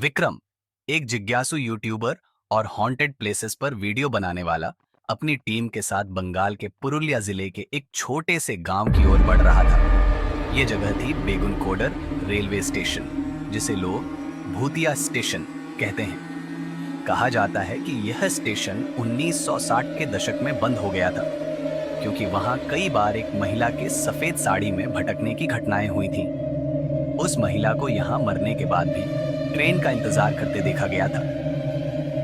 विक्रम, एक जिज्ञासु यूट्यूबर और हॉन्टेड प्लेसेस पर वीडियो बनाने वाला, अपनी टीम के साथ बंगाल के पुरुलिया जिले के एक छोटे से गांव की ओर बढ़ रहा था। ये जगह थी बेगुनकोडर रेलवे स्टेशन, जिसे लोग भूतिया स्टेशन कहते हैं। कहा जाता है कि यह स्टेशन 1960 के दशक में बंद हो गया था, क्योंकि वहां कई बार एक महिला के सफेद साड़ी में भटकने की घटनाएं हुई थीं। उस महिला को यहां मरने के बाद भी ट्रेन का इंतजार करते देखा गया था।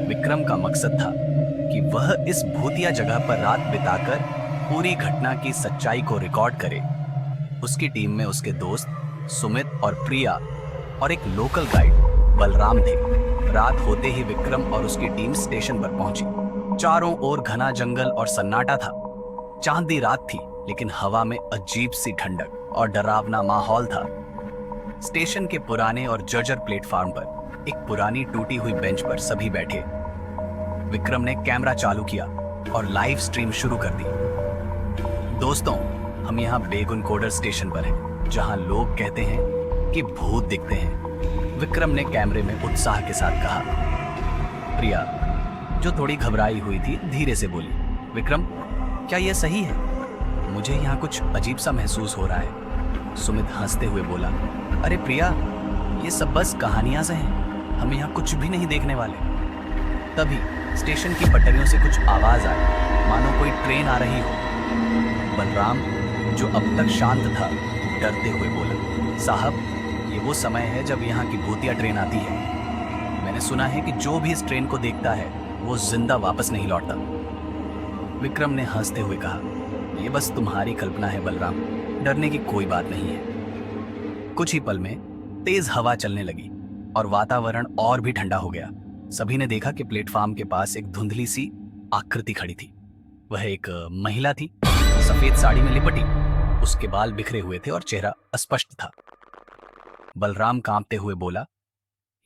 विक्रम का मकसद था कि वह इस भूतिया जगह पर रात बिताकर पूरी घटना की सच्चाई को रिकॉर्ड करे। उसकी टीम में उसके दोस्त सुमित और प्रिया और एक लोकल गाइड बलराम थे। रात होते ही विक्रम और उसकी टीम स्टेशन पर पहुंची। चारों ओर घना जंगल और सन्नाटा था। चांदनी रात थी, लेकिन हवा में अजीब सी ठंडक और डरावना माहौल था। स्टेशन के पुराने और जर्जर प्लेटफार्म पर एक पुरानी टूटी हुई बेंच पर सभी बैठे। विक्रम ने कैमरा चालू किया और लाइव स्ट्रीम शुरू कर दी। दोस्तों, हम यहाँ बेगुनकोडर स्टेशन पर हैं, जहाँ लोग कहते हैं कि भूत दिखते हैं। विक्रम ने कैमरे में उत्साह के साथ कहा। प्रिया, जो थोड़ी घबराई हुई थी, धीरे से बोली, विक्रम, क्या यह सही है? मुझे यहाँ कुछ अजीब सा महसूस हो रहा है। सुमित हंसते हुए बोला, अरे प्रिया, ये सब बस कहानियां से हैं, हम यहाँ कुछ भी नहीं देखने वाले। तभी स्टेशन की पटरियों से कुछ आवाज आई, मानो कोई ट्रेन आ रही हो। बलराम, जो अब तक शांत था, डरते हुए बोला, साहब, ये वो समय है जब यहाँ की भूतिया ट्रेन आती है। मैंने सुना है कि जो भी इस ट्रेन को देखता है वो जिंदा वापस नहीं लौटता। विक्रम ने हंसते हुए कहा, ये बस तुम्हारी कल्पना है बलराम, डरने की कोई बात नहीं है। कुछ ही पल में तेज हवा चलने लगी और वातावरण और भी ठंडा हो गया। सभी ने देखा कि प्लेटफार्म के पास एक धुंधली सी आकृति खड़ी थी। वह एक महिला थी, सफेद साड़ी में लिपटी। उसके बाल बिखरे हुए थे और चेहरा अस्पष्ट था। बलराम कांपते हुए बोला,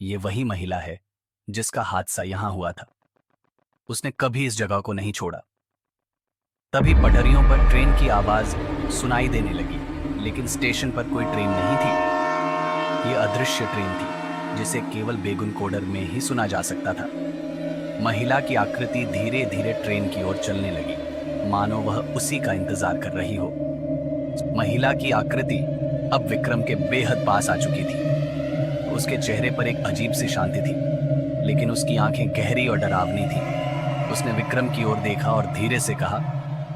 ये वही महिला है जिसका हादसा यहां हुआ था। उसने कभी इस जगह को नहीं छोड़ा। तभी पटरियों पर ट्रेन की आवाज सुनाई देने लगी, लेकिन स्टेशन पर कोई ट्रेन नहीं थी। ये अदृश्य ट्रेन थी, जिसे केवल बेगुनकोडर में ही सुना जा सकता था। महिला की आकृति धीरे धीरे ट्रेन की ओर चलने लगी, मानो वह उसी का इंतजार कर रही हो। महिला की आकृति अब विक्रम के बेहद पास आ चुकी थी। उसके चेहरे पर एक अजीब सी शांति थी, लेकिन उसकी आंखें गहरी और डरावनी थी। उसने विक्रम की ओर देखा और धीरे से कहा,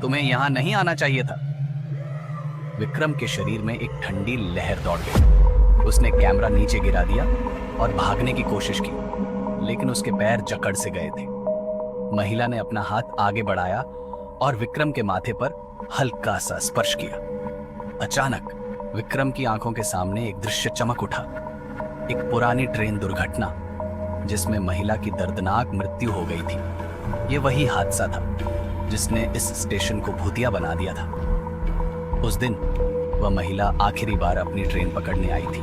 तुम्हें यहां नहीं आना चाहिए था। विक्रम के शरीर में एक ठंडी लहर दौड़ गई। उसने कैमरा नीचे गिरा दिया और भागने की कोशिश की, लेकिन उसके पैर जकड़ से गए थे। महिला ने अपना हाथ आगे बढ़ाया और विक्रम के माथे पर हल्का सा स्पर्श किया। अचानक विक्रम की आंखों के सामने एक दृश्य चमक उठा। एक पुरानी ट्रेन दुर्घटना, जिसमें महिला की दर्दनाक मृत्यु हो गई थी। ये वही हादसा था जिसने इस स्टेशन को भूतिया बना दिया था। उस दिन वह महिला आखिरी बार अपनी ट्रेन पकड़ने आई थी,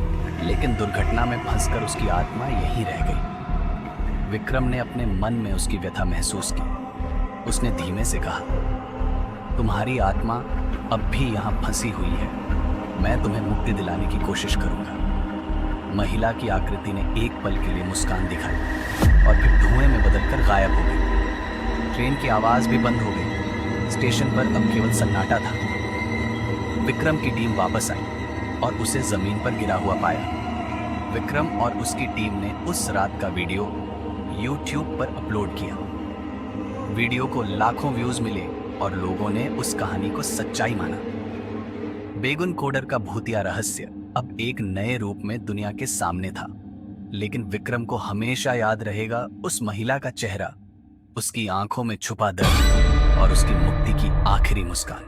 लेकिन दुर्घटना में फंसकर उसकी आत्मा यहीं रह गई। विक्रम ने अपने मन में उसकी व्यथा महसूस की। उसने धीमे से कहा, तुम्हारी आत्मा अब भी यहाँ फंसी हुई है। मैं तुम्हें मुक्ति दिलाने की कोशिश करूंगा। महिला की आकृति ने एक पल के लिए मुस्कान दिखाई और फिर धुएं में बदलकर गायब हो गई। ट्रेन की आवाज भी बंद हो गई। स्टेशन पर अब केवल सन्नाटा था। विक्रम की टीम वापस आई और उसे जमीन पर गिरा हुआ पाया। विक्रम और उसकी टीम ने उस रात का वीडियो YouTube पर अपलोड किया। वीडियो को लाखों व्यूज मिले और लोगों ने उस कहानी को सच्चाई माना। बेगुनकोडर का भूतिया रहस्य अब एक नए रूप में दुनिया के सामने था, लेकिन विक्रम को हमेशा याद रहेगा उस महिला का चेहरा, उसकी आंखों में छुपा दर्द और उसकी मुक्ति की आखिरी मुस्कान।